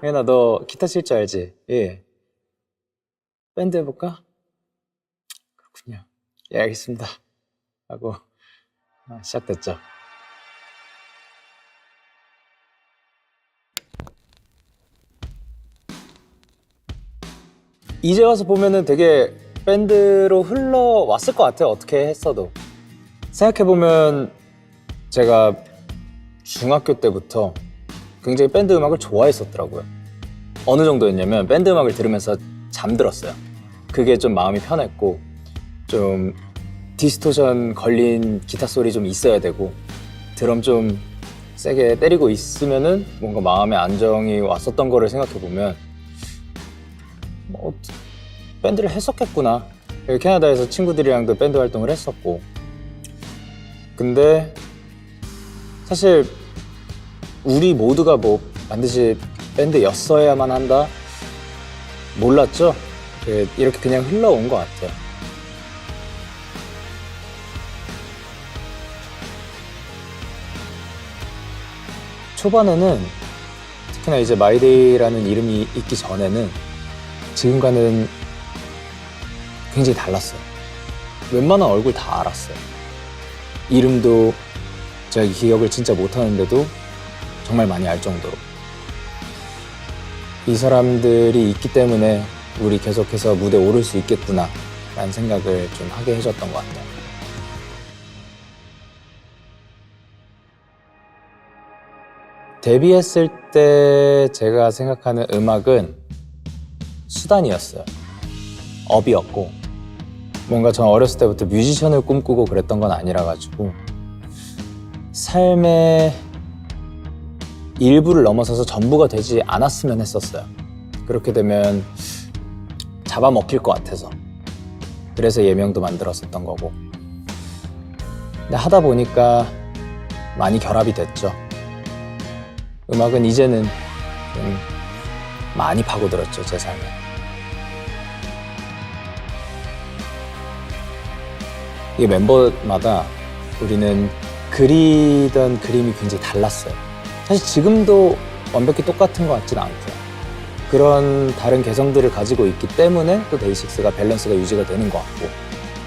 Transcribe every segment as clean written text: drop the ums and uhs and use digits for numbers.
혜연아, 너 기타 칠 줄 알지? 예. 밴드 해볼까? 그렇군요. 예, 알겠습니다. 하고 시작됐죠. 이제 와서 보면은 되게 밴드로 흘러왔을 것 같아요. 어떻게 했어도. 생각해보면 제가 중학교 때부터 굉장히 밴드 음악을 좋아했었더라고요. 어느 정도였냐면 밴드 음악을 들으면서 잠들었어요. 그게 좀 마음이 편했고, 좀 디스토션 걸린 기타 소리 좀 있어야 되고, 드럼 좀 세게 때리고 있으면은 뭔가 마음의 안정이 왔었던 거를 생각해보면 뭐 밴드를 했었겠구나. 캐나다에서 친구들이랑도 밴드 활동을 했었고, 근데 사실 우리 모두가 뭐 반드시 밴드였어야만 한다? 몰랐죠? 이렇게 그냥 흘러온 것 같아요. 초반에는, 특히나 이제 마이데이라는 이름이 있기 전에는 지금과는 굉장히 달랐어요. 웬만한 얼굴 다 알았어요. 이름도 제가 기억을 진짜 못하는데도 정말 많이 알 정도로. 이 사람들이 있기 때문에 우리 계속해서 무대에 오를 수 있겠구나 라는 생각을 좀 하게 해줬던 것 같아요. 데뷔했을 때 제가 생각하는 음악은 수단이었어요. 업이었고, 뭔가 전 어렸을 때부터 뮤지션을 꿈꾸고 그랬던 건 아니라 가지고 삶의 일부를 넘어서서 전부가 되지 않았으면 했었어요. 그렇게 되면 잡아먹힐 것 같아서. 그래서 예명도 만들었었던 거고. 근데 하다 보니까 많이 결합이 됐죠. 음악은 이제는 좀 많이 파고들었죠, 제 삶에. 이 멤버마다 우리는 그리던 그림이 굉장히 달랐어요. 사실 지금도 완벽히 똑같은 것 같지는 않고요. 그런 다른 개성들을 가지고 있기 때문에 또 데이식스가 밸런스가 유지가 되는 것 같고,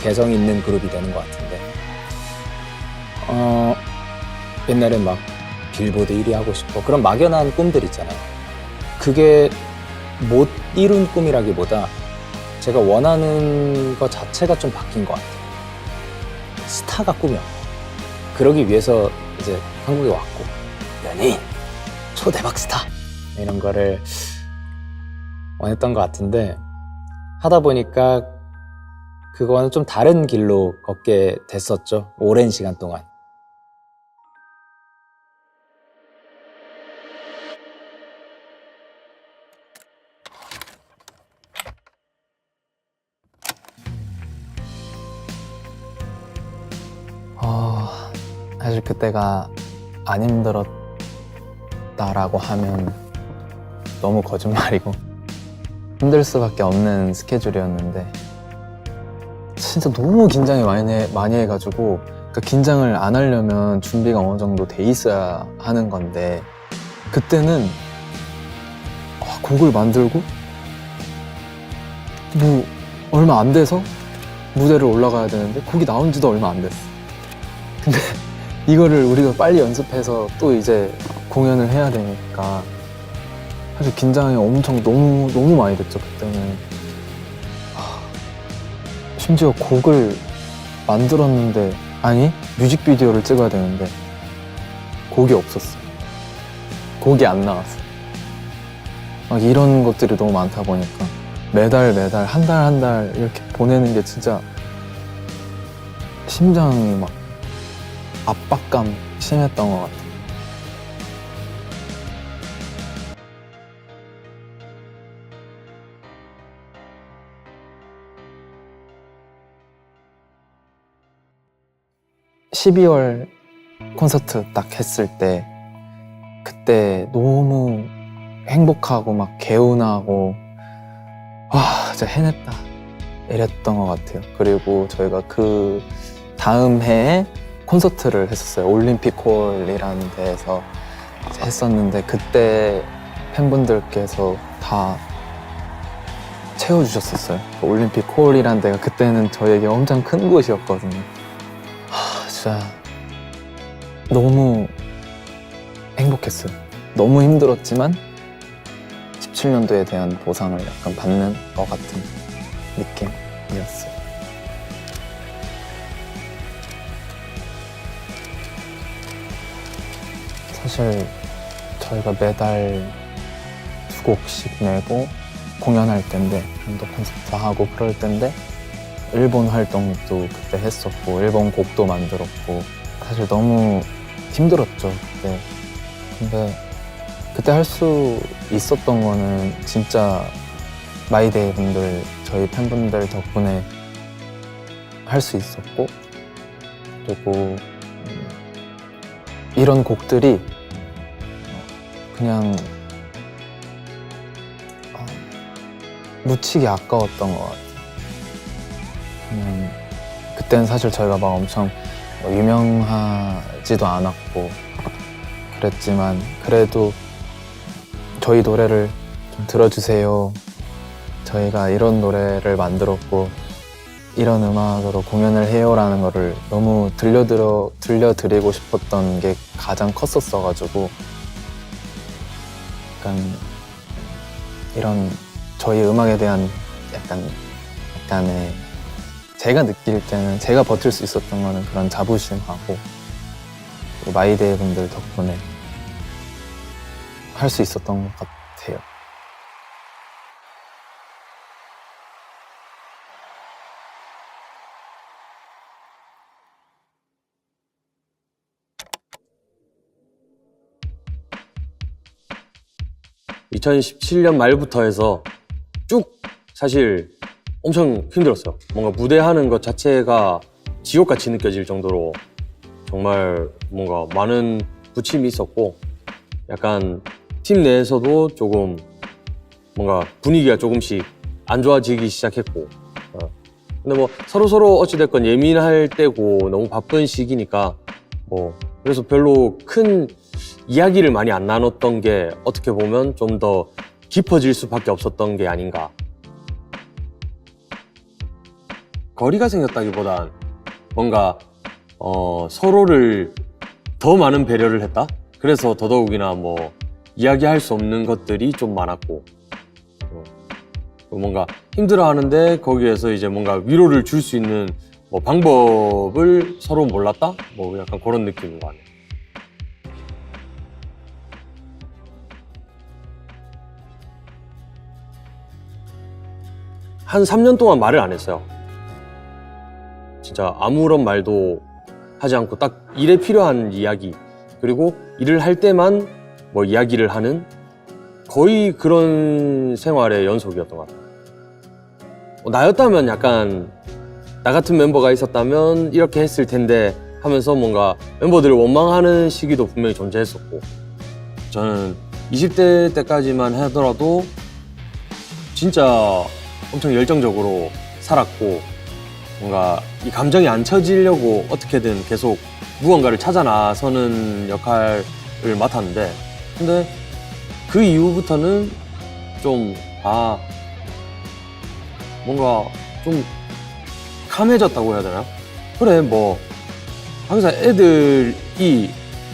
개성 있는 그룹이 되는 것 같은데, 옛날엔 막 빌보드 1위 하고 싶어, 그런 막연한 꿈들 있잖아요. 그게 못 이룬 꿈이라기보다 제가 원하는 것 자체가 좀 바뀐 것 같아요. 스타가 꿈이었고, 그러기 위해서 이제 한국에 왔고, 연예인, 초대박 스타 이런 거를 원했던 것 같은데, 하다 보니까 그거는 좀 다른 길로 걷게 됐었죠. 오랜 시간 동안. 사실 그때가 안 힘들었다라고 하면 너무 거짓말이고, 힘들 수밖에 없는 스케줄이었는데, 진짜 너무 긴장이 많이 해가지고, 그 긴장을 안 하려면 준비가 어느 정도 돼 있어야 하는 건데, 그때는 곡을 만들고 뭐 얼마 안 돼서 무대를 올라가야 되는데 곡이 나온 지도 얼마 안 됐어. 근데 이거를 우리가 빨리 연습해서 또 이제 공연을 해야 되니까 사실 긴장이 엄청 너무 많이 됐죠, 그때는. 심지어 곡을 만들었는데, 아니 뮤직비디오를 찍어야 되는데 곡이 없었어. 곡이 안 나왔어. 막 이런 것들이 너무 많다 보니까 매달 한 달 이렇게 보내는 게 진짜 심장이 막 압박감 심했던 것 같아요. (12월) 콘서트 딱 했을 때, 그때 너무 행복하고 막 개운하고, 와 진짜 해냈다 이랬던 것 같아요. 그리고 저희가 그 다음 해에 콘서트를 했었어요. 올림픽 홀이라는 데에서 했었는데, 그때 팬분들께서 다 채워주셨었어요. 올림픽 홀이란 데가 그때는 저에게 엄청 큰 곳이었거든요. 진짜 너무 행복했어요. 너무 힘들었지만 17년도에 대한 보상을 약간 받는 것 같은 느낌이었어요. 사실 저희가 매달 2곡씩 내고 공연할 때인데 단독 콘서트 하고 그럴 때인데 일본 활동도 그때 했었고 일본 곡도 만들었고 사실 너무 힘들었죠 그때. 근데 그때 할 수 있었던 거는 진짜 마이데이 분들 저희 팬분들 덕분에 할 수 있었고 그리고 이런 곡들이 그냥 묻히기 아까웠던 것 같아요. 그냥 그때는 사실 저희가 막 엄청 유명하지도 않았고 그랬지만 그래도 저희 노래를 좀 들어주세요. 저희가 이런 노래를 만들었고 이런 음악으로 공연을 해요라는 거를 너무 들려드리고 싶었던 게 가장 컸었어가지고 약간 이런 저희 음악에 대한 약간의 제가 느낄 때는 제가 버틸 수 있었던 거는 그런 자부심하고 마이데이 분들 덕분에 할 수 있었던 것 같아요. (2017년) 말부터 해서 쭉 사실 엄청 힘들었어요. 뭔가 무대하는 것 자체가 지옥같이 느껴질 정도로 정말 뭔가 많은 부침이 있었고 약간 팀 내에서도 조금 뭔가 분위기가 조금씩 안 좋아지기 시작했고 근데 뭐 서로 어찌됐건 예민할 때고 너무 바쁜 시기니까 뭐 그래서 별로 큰 이야기를 많이 안 나눴던 게 어떻게 보면 좀 더 깊어질 수밖에 없었던 게 아닌가. 거리가 생겼다기보단 뭔가 서로를 더 많은 배려를 했다? 그래서 더더욱이나 뭐 이야기할 수 없는 것들이 좀 많았고 뭔가 힘들어하는데 거기에서 이제 뭔가 위로를 줄 수 있는 뭐 방법을 서로 몰랐다? 뭐 약간 그런 느낌인 것 같네요. 한 3년 동안 말을 안 했어요. 진짜 아무런 말도 하지 않고 딱 일에 필요한 이야기 그리고 일을 할 때만 뭐 이야기를 하는 거의 그런 생활의 연속이었던 것 같아요. 나였다면 약간 나 같은 멤버가 있었다면 이렇게 했을 텐데 하면서 뭔가 멤버들을 원망하는 시기도 분명히 존재했었고 저는 20대 때까지만 하더라도 진짜 엄청 열정적으로 살았고 뭔가 이 감정이 안 처지려고 어떻게든 계속 무언가를 찾아 나서는 역할을 맡았는데 근데 그 이후부터는 좀 뭔가 좀 캄해졌다고 해야 되나? 그래 뭐 항상 애들이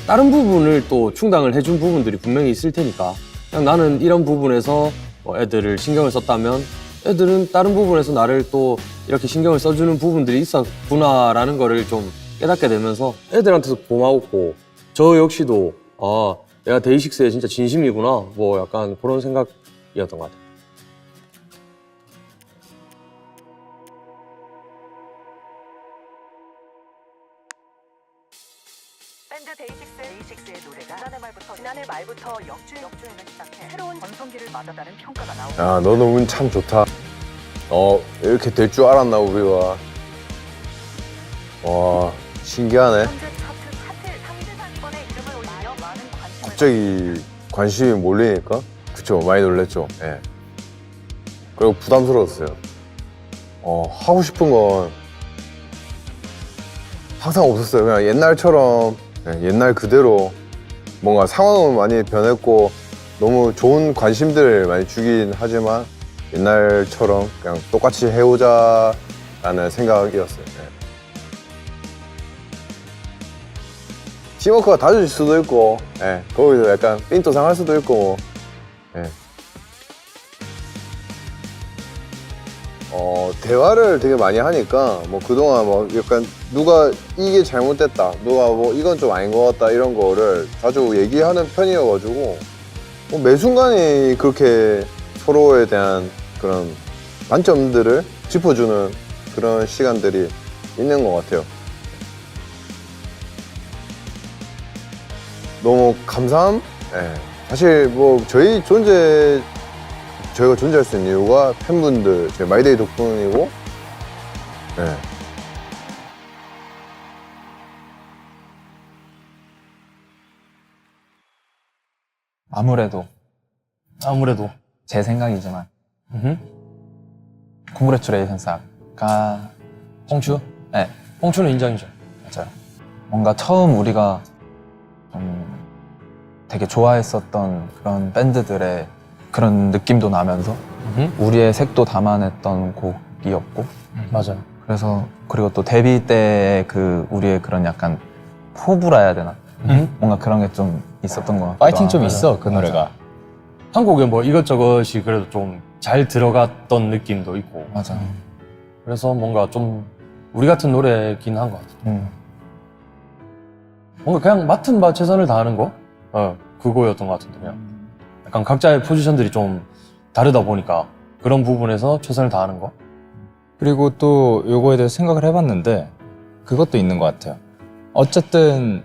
다른 부분을 또 충당을 해준 부분들이 분명히 있을 테니까 그냥 나는 이런 부분에서 뭐 애들을 신경을 썼다면 애들은 다른 부분에서 나를 또 이렇게 신경을 써주는 부분들이 있었구나라는 거를 좀 깨닫게 되면서 애들한테도 고마웠고 저 역시도 내가 데이식스에 진짜 진심이구나 뭐 약간 그런 생각이었던 것 같아요. 밴드 데이식스의 노래가 지난해 말부터 역주행을 시작해 새로운 전성기를 맞았다는 평가가 나오고 야, 너는 운 참 좋다. 이렇게 될 줄 알았나, 우리가. 와, 신기하네. 현재 차트 상위 상위권에 이름을 올리며 많은 관심을 갑자기 관심이 몰리니까. 그쵸, 많이 놀랬죠. 예. 그리고 부담스러웠어요. 하고 싶은 건 항상 없었어요. 그냥 옛날처럼, 옛날 그대로 뭔가 상황은 많이 변했고, 너무 좋은 관심들을 많이 주긴 하지만 옛날처럼 그냥 똑같이 해오자라는 생각이었어요. 네. 팀워크가 다질 수도 있고, 예, 거기서 약간 삔또 상할 수도 있고, 뭐, 예. 대화를 되게 많이 하니까, 뭐, 그동안 뭐, 약간, 누가 이게 잘못됐다, 누가 뭐, 이건 좀 아닌 것 같다, 이런 거를 자주 얘기하는 편이어가지고, 뭐 매 순간이 그렇게 서로에 대한 그런 단점들을 짚어주는 그런 시간들이 있는 것 같아요. 너무 감사함? 예. 사실 뭐 저희가 존재할 수 있는 이유가 팬분들, 저희 마이데이 덕분이고, 예. 아무래도 제 생각이지만 Congratulations 아까 홍추? 네, 홍추는 인정이죠. 맞아요. 뭔가 처음 우리가 되게 좋아했었던 그런 밴드들의 그런 느낌도 나면서 우리의 색도 담아냈던 곡이었고 맞아요. 그래서 그리고 또 데뷔 때 그 우리의 그런 약간 포부라 해야 되나? 뭔가 그런 게 좀 있었던 것 같기도 파이팅 좀 하고. 있어 그 노래가. 한 곡에 뭐 이것저것이 그래도 좀 잘 들어갔던 느낌도 있고 맞아. 그래서 뭔가 좀 우리 같은 노래긴 한 것 같아요. 뭔가 그냥 맡은 바 최선을 다하는 거? 그거였던 것 같은데 그냥 약간 각자의 포지션들이 좀 다르다 보니까 그런 부분에서 최선을 다하는 거? 그리고 또 요거에 대해서 생각을 해봤는데 그것도 있는 것 같아요. 어쨌든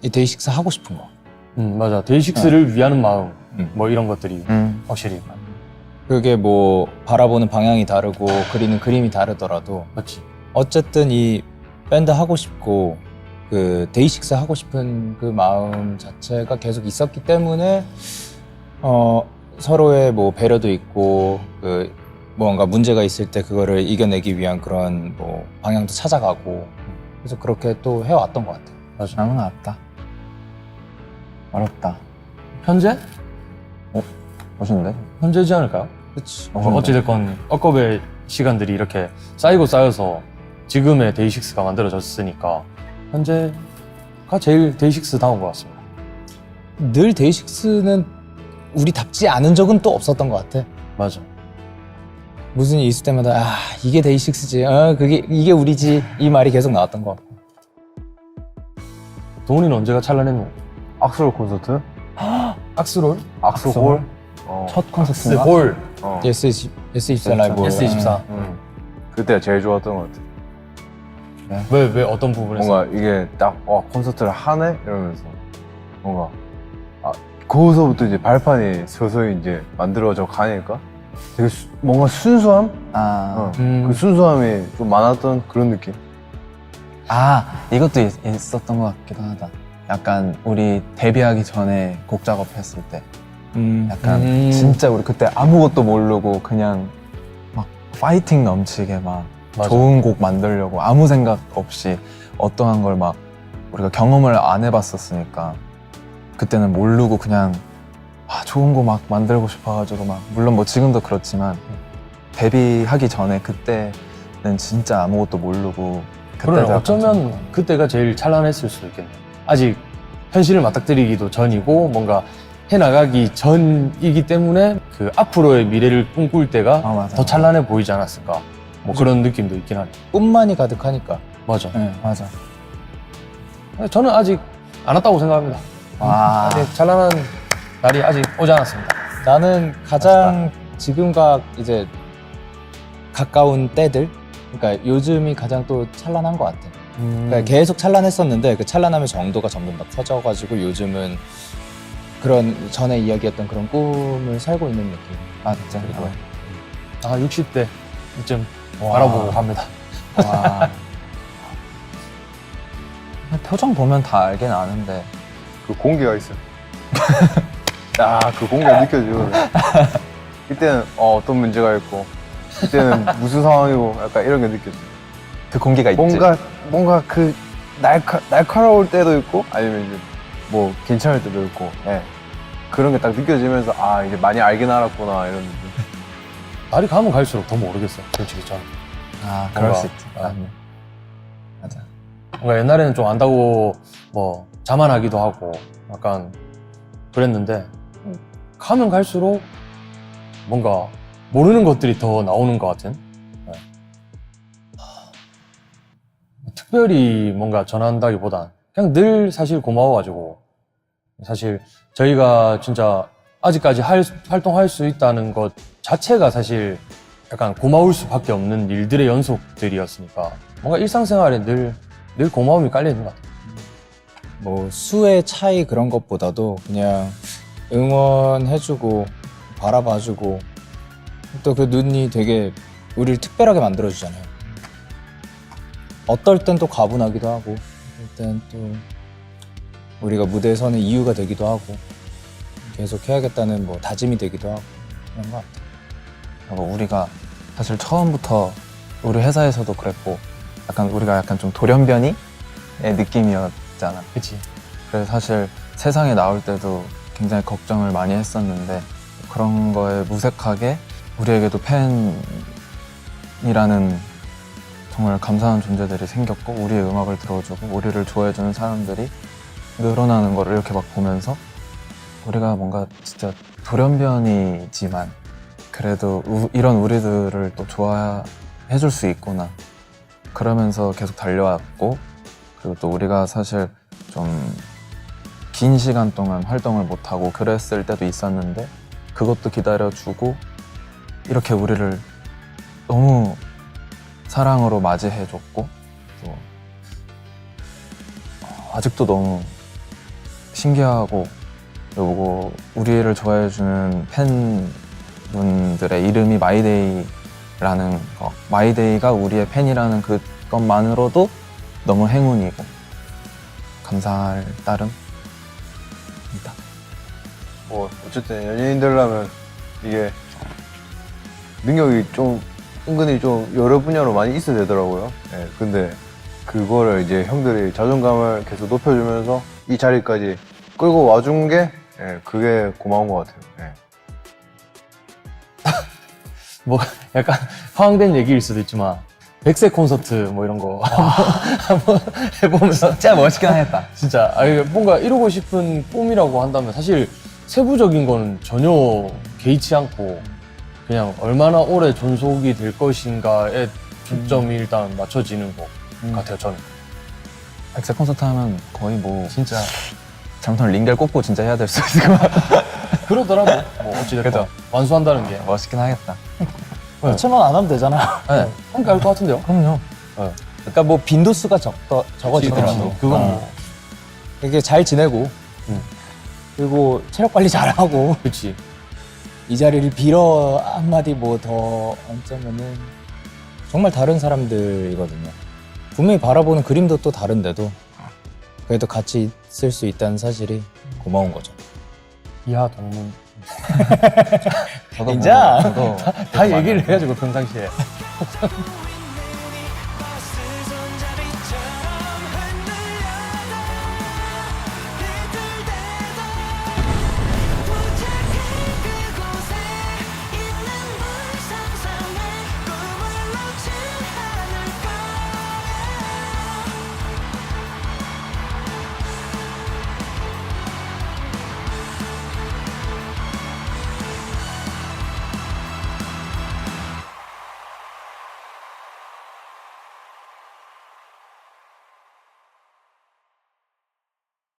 이 데이식스 하고 싶은 거. 맞아. 데이식스를 위하는 마음 음. 뭐 이런 것들이 확실히 그게 뭐 바라보는 방향이 다르고 그리는 그림이 다르더라도 맞지. 어쨌든 이 밴드 하고 싶고 그 데이식스 하고 싶은 그 마음 자체가 계속 있었기 때문에 서로의 뭐 배려도 있고 그 뭔가 문제가 있을 때 그거를 이겨내기 위한 그런 뭐 방향도 찾아가고 그래서 그렇게 또 해왔던 것 같아요. 맞아. 너무 어렵다. 어렵다. 현재? 멋있는데? 현재지 않을까요? 그치. 어찌됐건 억겁의 시간들이 이렇게 쌓이고 쌓여서 지금의 데이식스가 만들어졌으니까 현재가 제일 데이식스다운 것 같습니다. 늘 데이식스는 우리답지 않은 적은 또 없었던 것 같아. 맞아. 무슨 일 있을 때마다 이게 데이식스지, 이게 우리지 이 말이 계속 나왔던 것 같고. 동훈이는 언제가 찬란했노? 악스롤 콘서트? 악스롤? 악스홀? 첫 콘서트인가? 볼. S24 라이브. S24. 그때가 제일 좋았던 것 같아. 왜 어떤 부분에서? 뭔가 이게 딱 콘서트를 하네? 이러면서 뭔가 거기서부터 이제 발판이 서서히 이제 만들어져 가니까 되게 뭔가 순수함? 그 순수함이 좀 많았던 그런 느낌. 이것도 있었던 것 같기도 하다. 약간 우리 데뷔하기 전에 곡 작업했을 때 약간 진짜 우리 그때 아무것도 모르고 그냥 막 파이팅 넘치게 막 맞아. 좋은 곡 만들려고 아무 생각 없이 어떠한 걸 막 우리가 경험을 안 해봤었으니까 그때는 모르고 그냥 좋은 거 막 만들고 싶어가지고 막 물론 뭐 지금도 그렇지만 데뷔하기 전에 그때는 진짜 아무것도 모르고 그러네. 약간 어쩌면 좀 그때가 제일 찬란했을 수도 있겠네. 아직 현실을 맞닥뜨리기도 전이고 뭔가 해나가기 전이기 때문에 그 앞으로의 미래를 꿈꿀 때가 맞아. 더 찬란해 보이지 않았을까. 뭐 그런 느낌도 있긴 하네. 꿈만이 가득하니까. 맞아. 네, 맞아. 저는 아직 안 왔다고 생각합니다. 아직 찬란한 날이 아직 오지 않았습니다. 나는 가장 지금과 이제 가까운 때들, 그러니까 요즘이 가장 또 찬란한 것 같아. 그러니까 계속 찬란했었는데 그 찬란함의 정도가 점점 더 커져가지고 요즘은 그런 전에 이야기했던 그런 꿈을 살고 있는 느낌. 맞죠. 60대 이쯤 바라보고 갑니다. 와. 표정 보면 다 알긴 아는데 그 공기가 있어. 그 공기가 느껴지거든. 이때는 어떤 문제가 있고, 이때는 무슨 상황이고, 약간 이런 게 느껴져. 그 공기가 있지. 뭔가 그 날카로울 때도 있고, 아니면 이제 뭐 괜찮을 때도 있고, 예. 그런 게 딱 느껴지면서 아 이제 많이 알긴 알았구나 이런 느낌. 날이 가면 갈수록 더 모르겠어. 솔직히 저는. 아 그럴 뭔가, 수 있지. 맞아. 뭔가 옛날에는 좀 안다고 뭐 자만하기도 하고 약간 그랬는데 가면 갈수록 뭔가 모르는 것들이 더 나오는 것 같은. 네. 특별히 뭔가 전한다기보단 그냥 늘 사실 고마워가지고 사실 저희가 진짜 아직까지 활동할 수 있다는 것 자체가 사실 약간 고마울 수밖에 없는 일들의 연속들이었으니까 뭔가 일상생활에 늘 고마움이 깔려있는 것 같아요. 뭐 수의 차이 그런 것보다도 그냥 응원해주고 바라봐주고 또 그 눈이 되게 우리를 특별하게 만들어주잖아요. 어떨 땐 또 가분하기도 하고 어떨 땐 또 우리가 무대에 서는 이유가 되기도 하고 계속 해야겠다는 뭐 다짐이 되기도 하고 그런 것 같아요. 그리고 우리가 사실 처음부터 우리 회사에서도 그랬고 우리가 약간 좀 돌연변이의 느낌이었잖아. 그치? 그래서 사실 세상에 나올 때도 굉장히 걱정을 많이 했었는데 그런 거에 무색하게 우리에게도 팬이라는 정말 감사한 존재들이 생겼고 우리의 음악을 들어주고 우리를 좋아해주는 사람들이 늘어나는 거를 이렇게 막 보면서 우리가 뭔가 진짜 돌연변이지만 그래도 이런 우리들을 또 좋아해줄 수 있구나 그러면서 계속 달려왔고 그리고 또 우리가 사실 좀 긴 시간 동안 활동을 못하고 그랬을 때도 있었는데 그것도 기다려주고 이렇게 우리를 너무 사랑으로 맞이해줬고 또 아직도 너무 신기하고 그리고 우리를 좋아해주는 팬분들의 이름이 마이데이라는 거 마이데이가 우리의 팬이라는 그것만으로도 너무 행운이고 감사할 따름입니다. 뭐 어쨌든 연예인들라면 이게 능력이 좀 은근히 좀 여러 분야로 많이 있어야 되더라고요. 예, 근데 그거를 이제 형들이 자존감을 계속 높여주면서 이 자리까지 끌고 와준 게 예, 그게 고마운 것 같아요. 예. 뭐 약간 허황된 얘기일 수도 있지만 100세 콘서트 뭐 이런 거 한번 해보면 진짜 멋있긴 하겠다. 진짜 뭔가 이루고 싶은 꿈이라고 한다면 사실 세부적인 거는 전혀 개의치 않고 그냥 얼마나 오래 존속이 될 것인가에 초점이 일단 맞춰지는 것 같아요, 저는. 100세 콘서트 하면 거의 뭐 진짜 잘못하면 링겔 꽂고 진짜 해야 될 수 있을 것 같아. 그러더라도 뭐 어찌됐건 그죠. 완수한다는 게 멋있긴 하겠다. 그렇지만 안 하면 되잖아. 네, 함께 할 것 같은데요? 그럼요. 그러니까 뭐 빈도수가 적어지더라도 그건 뭐 되게 잘 지내고 그리고 체력 관리 잘하고 그치. 이 자리를 빌어 한마디 뭐 더 얹자면은 정말 다른 사람들이거든요. 분명히 바라보는 그림도 또 다른데도 그래도 같이 있을 수 있다는 사실이 고마운 거죠. 이하 동문 저도 인정. 저도 다 얘기를 해가지고 평상시에